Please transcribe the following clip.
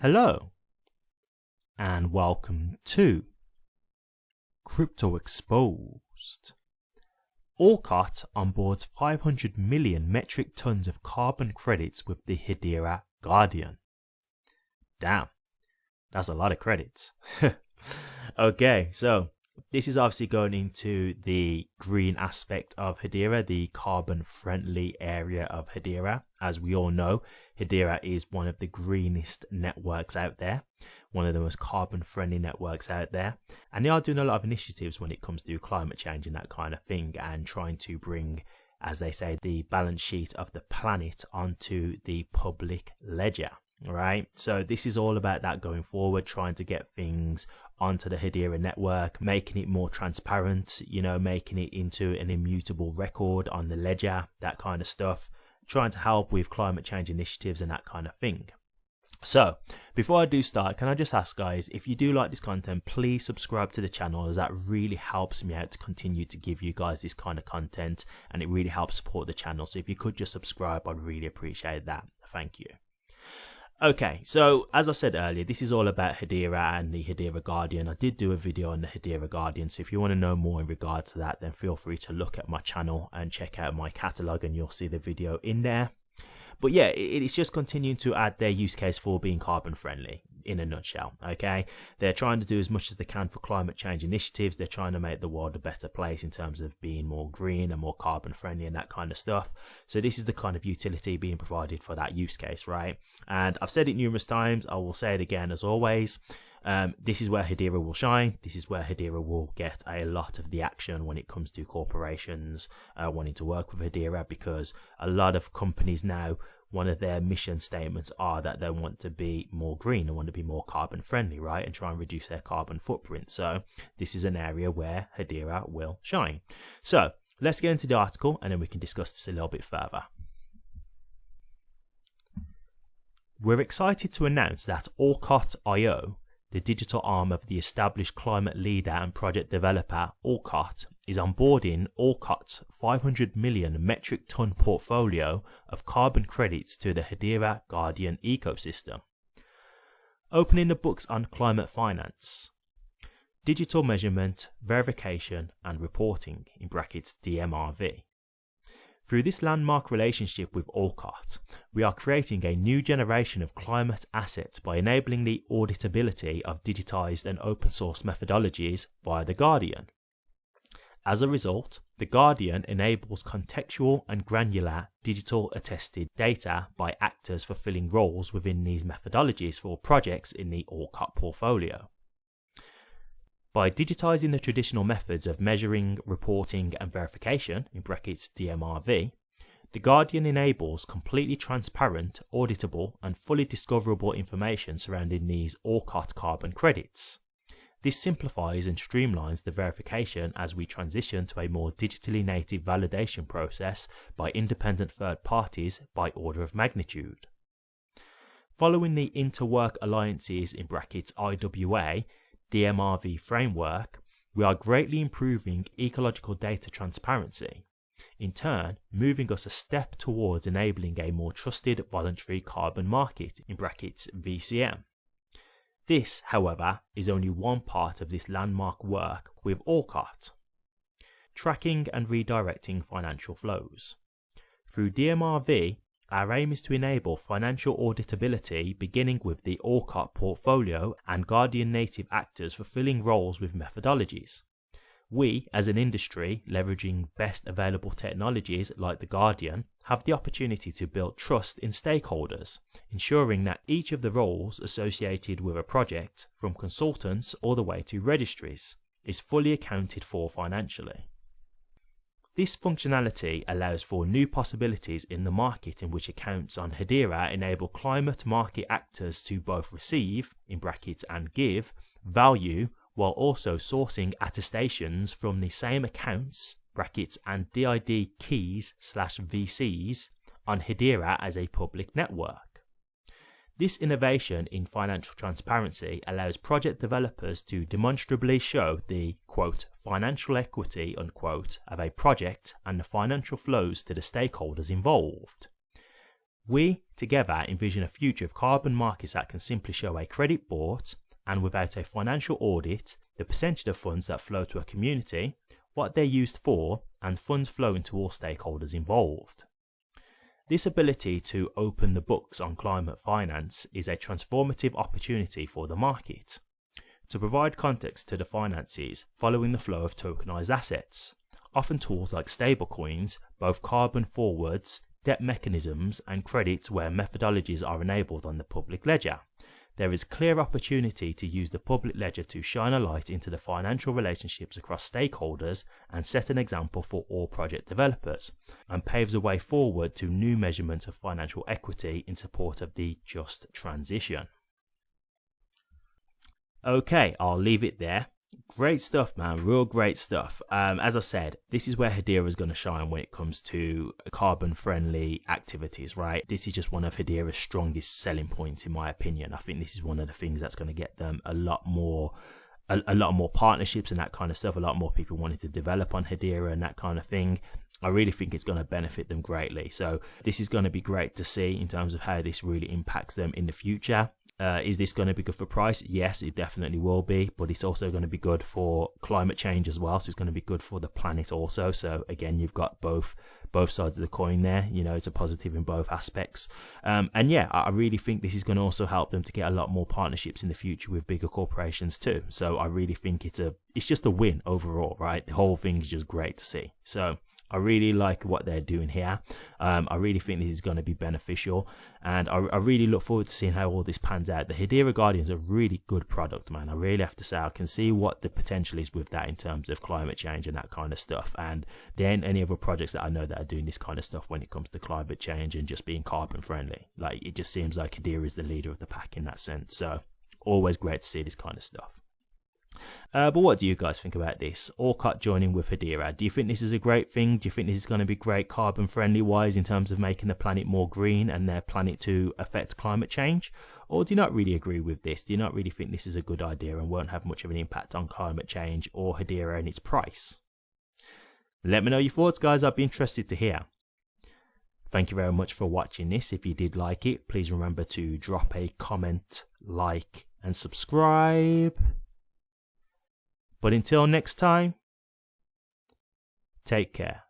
Hello and welcome to Crypto Exposed. Orkut onboards 500 million metric tons of carbon credits with the Hedera Guardian. Damn, that's a lot of credits. Okay, so this is obviously going into the green aspect of Hedera, the carbon friendly area of Hedera. As we all know, Hedera is one of the greenest networks out there, one of the most carbon friendly networks out there, and they are doing a lot of initiatives when it comes to climate change and that kind of thing, and trying to bring, as they say, the balance sheet of the planet onto the public ledger. Right, so this is all about that going forward, trying to get things onto the Hedera network, making it more transparent, making it into an immutable record on the ledger, that kind of stuff, trying to help with climate change initiatives and that kind of thing. So before I do start, can I just ask guys, if you do like this content, please subscribe to the channel, as that really helps me out to continue to give you guys this kind of content, and it really helps support the channel. So if you could just subscribe, I'd really appreciate that. Thank you. Okay, so as I said earlier, this is all about Hedera and the Hedera Guardian. I did do a video on the Hedera Guardian, so if you want to know more in regards to that, then feel free to look at my channel and check out my catalog, and you'll see the video in there. But yeah, it's just continuing to add their use case for being carbon friendly in a nutshell. Okay, they're trying to do as much as they can for climate change initiatives. They're trying to make the world a better place in terms of being more green and more carbon friendly and that kind of stuff. So this is the kind of utility being provided for that use case, right? And I've said it numerous times, I will say it again as always. This is where Hedera will shine. This is where Hedera will get a lot of the action when it comes to corporations wanting to work with Hedera, because a lot of companies now, one of their mission statements are that they want to be more green and want to be more carbon friendly, right? And try and reduce their carbon footprint. So this is an area where Hedera will shine. So let's get into the article and then we can discuss this a little bit further. We're excited to announce that Orkut.io, the digital arm of the established climate leader and project developer Orkut, is onboarding Orkut's 500 million metric ton portfolio of carbon credits to the Hedera Guardian ecosystem. Opening the books on climate finance, digital measurement, verification and reporting (DMRV). Through this landmark relationship with Orkut, we are creating a new generation of climate assets by enabling the auditability of digitized and open source methodologies via the Guardian. As a result, the Guardian enables contextual and granular digital attested data by actors fulfilling roles within these methodologies for projects in the Orkut portfolio. By digitizing the traditional methods of measuring, reporting and verification (DMRV), the Guardian enables completely transparent, auditable and fully discoverable information surrounding these Orkut carbon credits. This simplifies and streamlines the verification as we transition to a more digitally native validation process by independent third parties by order of magnitude. Following the Interwork Alliances (IWA) DMRV framework, we are greatly improving ecological data transparency, in turn moving us a step towards enabling a more trusted voluntary carbon market (VCM). This, however, is only one part of this landmark work with Orkut. Tracking and redirecting financial flows. Through DMRV, our aim is to enable financial auditability beginning with the Orkut portfolio and Guardian native actors fulfilling roles with methodologies. We, as an industry, leveraging best available technologies like the Guardian, have the opportunity to build trust in stakeholders, ensuring that each of the roles associated with a project, from consultants all the way to registries, is fully accounted for financially. This functionality allows for new possibilities in the market, in which accounts on Hedera enable climate market actors to both receive (and give) value while also sourcing attestations from the same accounts (and DID keys/VCs) on Hedera as a public network. This innovation in financial transparency allows project developers to demonstrably show the, quote, financial equity, unquote, of a project and the financial flows to the stakeholders involved. We together envision a future of carbon markets that can simply show a credit bought and without a financial audit, the percentage of funds that flow to a community, what they're used for, and funds flowing to all stakeholders involved. This ability to open the books on climate finance is a transformative opportunity for the market. To provide context to the finances following the flow of tokenized assets, often tools like stablecoins, both carbon forwards, debt mechanisms, and credits where methodologies are enabled on the public ledger. There is clear opportunity to use the public ledger to shine a light into the financial relationships across stakeholders and set an example for all project developers, and paves a way forward to new measurements of financial equity in support of the just transition. Okay, I'll leave it there. Great stuff, man. Real great stuff. As I said, this is where Hedera is going to shine when it comes to carbon-friendly activities, right? This is just one of Hedera's strongest selling points, in my opinion. I think this is one of the things that's going to get them a lot more partnerships and that kind of stuff. A lot more people wanting to develop on Hedera and that kind of thing. I really think it's going to benefit them greatly. So this is going to be great to see in terms of how this really impacts them in the future. Is this going to be good for price? Yes, it definitely will be, but it's also going to be good for climate change as well. So it's going to be good for the planet also. So again, you've got both sides of the coin there. You know, it's a positive in both aspects. And yeah, I really think this is going to also help them to get a lot more partnerships in the future with bigger corporations too. So I really think it's just a win overall, right? The whole thing is just great to see. So I really like what they're doing here. I really think this is going to be beneficial, and I really look forward to seeing how all this pans out. The Hedera Guardian's a really good product, man. I really have to say, I can see what the potential is with that in terms of climate change and that kind of stuff. And there ain't any other projects that I know that are doing this kind of stuff when it comes to climate change and just being carbon friendly. Like, it just seems like Hedera is the leader of the pack in that sense. So always great to see this kind of stuff. But what do you guys think about this? Orcut joining with Hedera. Do you think this is a great thing? Do you think this is going to be great carbon friendly wise in terms of making the planet more green and their planet to affect climate change? Or do you not really agree with this? Do you not really think this is a good idea and won't have much of an impact on climate change or Hedera and its price? Let me know your thoughts, guys. I'd be interested to hear. Thank you very much for watching this. If you did like it, please remember to drop a comment, like, and subscribe. But until next time, take care.